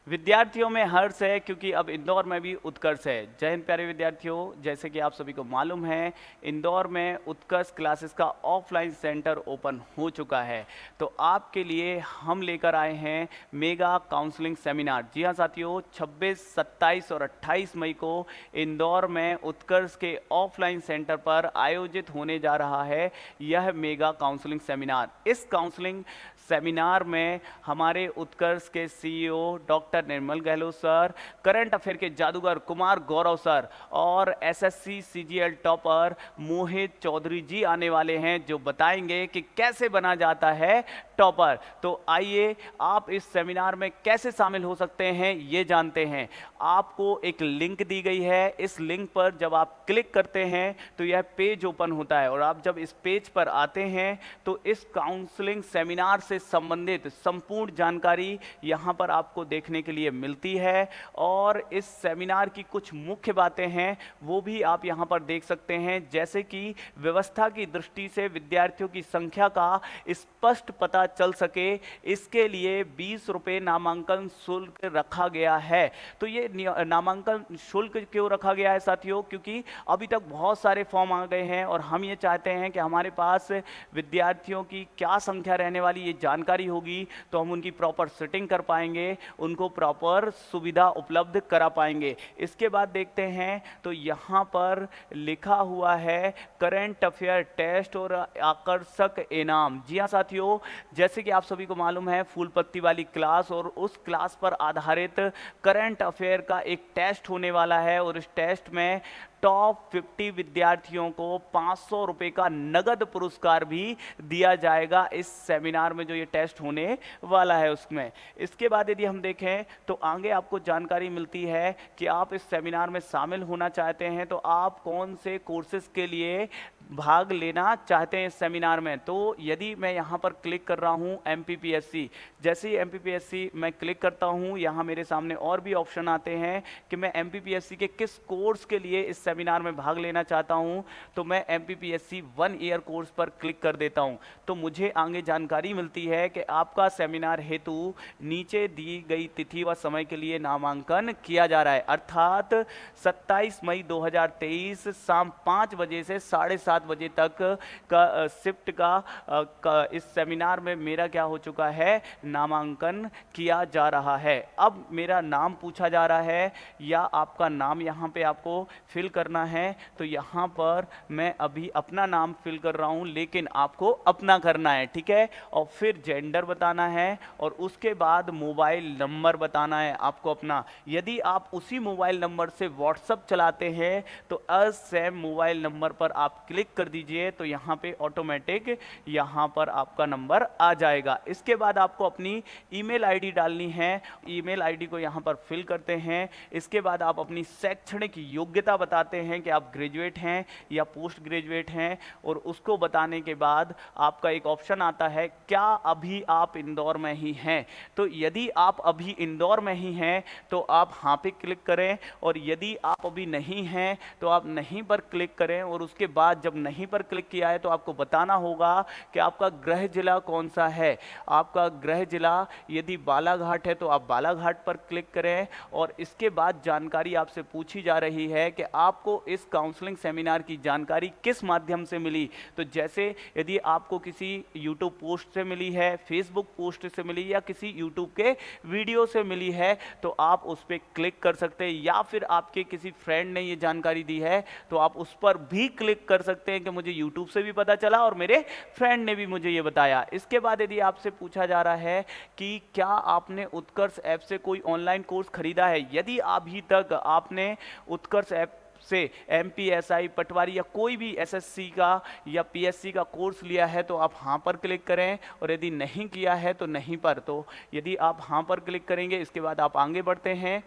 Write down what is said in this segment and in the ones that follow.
विद्यार्थियों में हर्ष है क्योंकि अब इंदौर में भी उत्कर्ष है। जय हिंद प्यारे विद्यार्थियों, जैसे कि आप सभी को मालूम है, इंदौर में उत्कर्ष क्लासेस का ऑफलाइन सेंटर ओपन हो चुका है। तो आपके लिए हम लेकर आए हैं मेगा काउंसलिंग सेमिनार। जी हाँ साथियों, 26, 27 और 28 मई को इंदौर में उत्कर्ष के ऑफलाइन सेंटर पर आयोजित होने जा रहा है यह मेगा काउंसलिंग सेमिनार। इस काउंसलिंग सेमिनार में हमारे उत्कर्ष के सीईओ डॉक्टर निर्मल गहलोत सर, करंट अफेयर के जादूगर कुमार गौरव सर और एसएससी सीजीएल टॉपर मोहित चौधरी जी आने वाले हैं, जो बताएंगे कि कैसे बना जाता है टॉपर। तो आइए आप इस सेमिनार में कैसे शामिल हो सकते हैं ये जानते हैं। आपको एक लिंक दी गई है, इस लिंक पर जब आप क्लिक करते हैं तो यह पेज ओपन होता है और आप जब इस पेज पर आते हैं तो इस काउंसलिंग सेमिनार से संबंधित संपूर्ण जानकारी यहाँ पर आपको देखने के लिए मिलती है। और इस सेमिनार की कुछ मुख्य बातें हैं वो भी आप यहाँ पर देख सकते हैं, जैसे कि व्यवस्था की दृष्टि से विद्यार्थियों की संख्या का स्पष्ट पता चल सके, इसके लिए 20 रुपये नामांकन शुल्क रखा गया है। तो ये नामांकन शुल्क क्यों रखा गया है साथियों? क्योंकि अभी तक बहुत सारे फॉर्म आ गए हैं और हम ये चाहते हैं कि हमारे पास विद्यार्थियों की क्या संख्या रहने वाली ये जानकारी होगी, तो हम उनकी प्रॉपर सेटिंग कर पाएंगे, उनको प्रॉपर सुविधा उपलब्ध करा पाएंगे। इसके बाद देखते हैं तो यहाँ पर लिखा हुआ है करंट अफेयर टेस्ट और आकर्षक इनाम। जी हाँ साथियों, जैसे कि आप सभी को मालूम है, फूल पत्ती वाली क्लास और उस क्लास पर आधारित करंट अफेयर का एक टेस्ट होने वाला है और इस टेस्ट में टॉप 50 विद्यार्थियों को 500 रुपये का नगद पुरस्कार भी दिया जाएगा इस सेमिनार में जो ये टेस्ट होने वाला है उसमें। इसके बाद यदि हम देखें तो आगे आपको जानकारी मिलती है कि आप इस सेमिनार में शामिल होना चाहते हैं तो आप कौन से कोर्सेज के लिए भाग लेना चाहते हैं इस सेमिनार में। तो यदि मैं यहाँ पर क्लिक कर रहा हूँ एमपीपीएससी, जैसे ही एमपीपीएससी मैं क्लिक करता हूँ यहाँ मेरे सामने और भी ऑप्शन आते हैं कि मैं एमपीपीएससी के किस कोर्स के लिए इस सेमिनार में भाग लेना चाहता हूँ। तो मैं एमपीपीएससी 1 ईयर कोर्स पर क्लिक कर देता हूँ तो मुझे आगे जानकारी मिलती है कि आपका सेमिनार हेतु नीचे दी गई तिथि व समय के लिए नामांकन किया जा रहा है, अर्थात 27 मई 2023 शाम 5 बजे से 7:30 बजे तक का शिफ्ट का इस सेमिनार में मेरा क्या हो चुका है, नामांकन किया जा रहा है। अब मेरा नाम पूछा जा रहा है या आपका नाम यहाँ पे आपको फिल करना है, तो यहाँ पर मैं अभी अपना नाम फिल कर रहा हूँ, लेकिन आपको अपना करना है, ठीक है। और फिर जेंडर बताना है और उसके बाद मोबाइल नंबर बताना है आपको अपना। यदि आप उसी मोबाइल नंबर से व्हाट्सएप चलाते हैं तो सेम मोबाइल नंबर पर आप क्लिक कर दीजिए तो यहाँ पे ऑटोमेटिक यहाँ पर आपका नंबर आ जाएगा। इसके बाद आपको अपनी ईमेल आईडी डालनी है, ईमेल आईडी को यहाँ पर फिल करते हैं। इसके बाद आप अपनी शैक्षणिक योग्यता बताते हैं कि आप ग्रेजुएट हैं या पोस्ट ग्रेजुएट हैं और उसको बताने के बाद आपका एक ऑप्शन आता है, क्या अभी आप इंदौर में ही हैं। तो यदि आप अभी इंदौर में ही हैं तो आप हाँ पे क्लिक करें और यदि आप अभी नहीं हैं तो आप नहीं पर क्लिक करें। और उसके बाद जब नहीं पर क्लिक किया है तो आपको बताना होगा कि आपका गृह जिला कौन सा है। आपका गृह जिला यदि बालाघाट है तो आप बालाघाट पर क्लिक करें और इसके बाद जानकारी आपसे पूछी जा रही है कि आपको इस काउंसलिंग सेमिनार की जानकारी किस माध्यम से मिली। तो जैसे यदि आपको किसी यूट्यूब पोस्ट से मिली है, फेसबुक पोस्ट से मिली या किसी यूट्यूब के वीडियो से मिली है तो आप उस पर क्लिक कर सकते हैं, या फिर आपके किसी फ्रेंड ने ये जानकारी दी है तो आप उस पर भी क्लिक कर सकते हैं कि मुझे यूट्यूब से भी पता चला और मेरे फ्रेंड ने भी मुझे ये बताया। इसके बाद यदि आपसे पूछा जा रहा है कि क्या आपने उत्कर्ष ऐप से कोई ऑनलाइन कोर्स खरीदा है, यदि अभी तक आपने उत्कर्ष ऐप से एमपीएसआई, पटवारी या कोई भी एसएससी का या पीएससी का कोर्स लिया है तो आप हाँ पर क्लिक करें और यदि नहीं किया है तो नहीं पर। तो यदि आप हाँ पर क्लिक करेंगे इसके बाद आप आगे बढ़ते हैं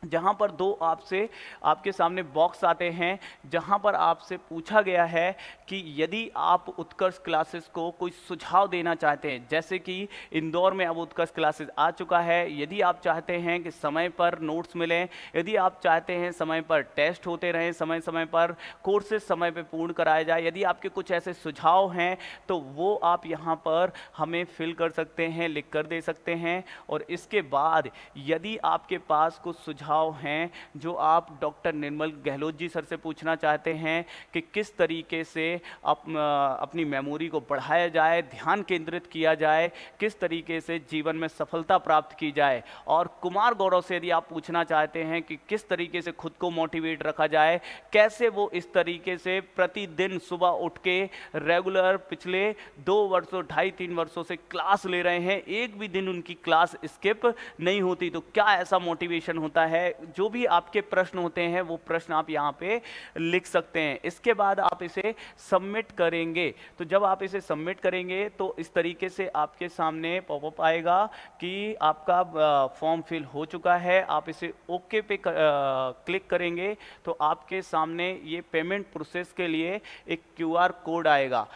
जहाँ पर दो आपसे आपके सामने बॉक्स आते हैं, जहाँ पर आपसे पूछा गया है कि यदि आप उत्कर्ष क्लासेस को कोई सुझाव देना चाहते हैं, जैसे कि इंदौर में अब उत्कर्ष क्लासेस आ चुका है, यदि आप चाहते हैं कि समय पर नोट्स मिलें, यदि आप चाहते हैं समय पर टेस्ट होते रहें, समय समय पर कोर्सेज समय पर पूर्ण कराए जाए, यदि आपके कुछ ऐसे सुझाव हैं तो वो आप यहाँ पर हमें फिल कर सकते हैं, लिख कर दे सकते हैं। और इसके बाद यदि आपके पास कुछ सुझाव हैं जो आप डॉक्टर निर्मल गहलोत जी सर से पूछना चाहते हैं कि किस तरीके से अपनी मेमोरी को बढ़ाया जाए, ध्यान केंद्रित किया जाए, किस तरीके से जीवन में सफलता प्राप्त की जाए, और कुमार गौरव से यदि आप पूछना चाहते हैं कि किस तरीके से खुद को मोटिवेट रखा जाए, कैसे वो इस तरीके से प्रतिदिन सुबह उठ के रेगुलर पिछले 2 वर्षों 2.5-3 वर्षों से क्लास ले रहे हैं, एक भी दिन उनकी क्लास स्किप नहीं होती, तो क्या ऐसा मोटिवेशन होता है। जो भी आपके प्रश्न होते हैं वो प्रश्न आप यहाँ पे लिख सकते हैं। इसके बाद आप इसे सबमिट करेंगे, तो जब आप इसे सबमिट करेंगे तो इस तरीके से आपके सामने पॉपअप आएगा कि आपका फॉर्म फिल हो चुका है। आप इसे ओके पे क्लिक करेंगे तो आपके सामने ये पेमेंट प्रोसेस के लिए एक क्यूआर कोड आएगा।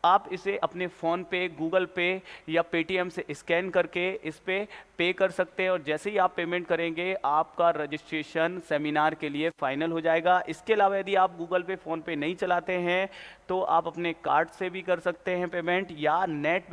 आप इसे अपने फ़ोन पे, गूगल पे या पेटीएम से स्कैन करके इस पे कर सकते हैं, और जैसे ही आप पेमेंट करेंगे आपका रजिस्ट्रेशन सेमिनार के लिए फाइनल हो जाएगा। इसके अलावा यदि आप गूगल पे, फ़ोन पे नहीं चलाते हैं तो आप अपने कार्ड से भी कर सकते हैं पेमेंट, या नेट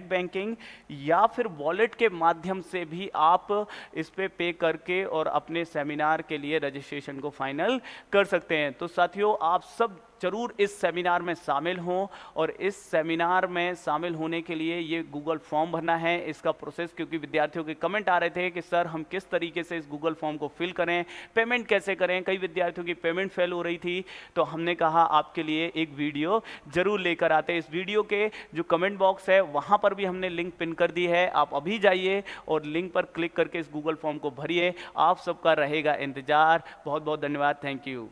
बैंकिंग या फिर वॉलेट के माध्यम से भी आप इस पे करके और अपने सेमिनार के लिए रजिस्ट्रेशन को फाइनल कर सकते हैं। तो साथियों, आप सब जरूर इस सेमिनार में शामिल हों, और इस सेमिनार में शामिल होने के लिए ये गूगल फॉर्म भरना है। इसका प्रोसेस, क्योंकि विद्यार्थियों के कमेंट आ रहे थे कि सर हम किस तरीके से इस गूगल फॉर्म को फिल करें, पेमेंट कैसे करें, कई विद्यार्थियों की पेमेंट फेल हो रही थी, तो हमने कहा आपके लिए एक वीडियो जरूर लेकर आते हैं। इस वीडियो के जो कमेंट बॉक्स है वहाँ पर भी हमने लिंक पिन कर दी है, आप अभी जाइए और लिंक पर क्लिक करके इस गूगल फॉर्म को भरिए। आप सबका रहेगा इंतजार। बहुत बहुत धन्यवाद। Thank you.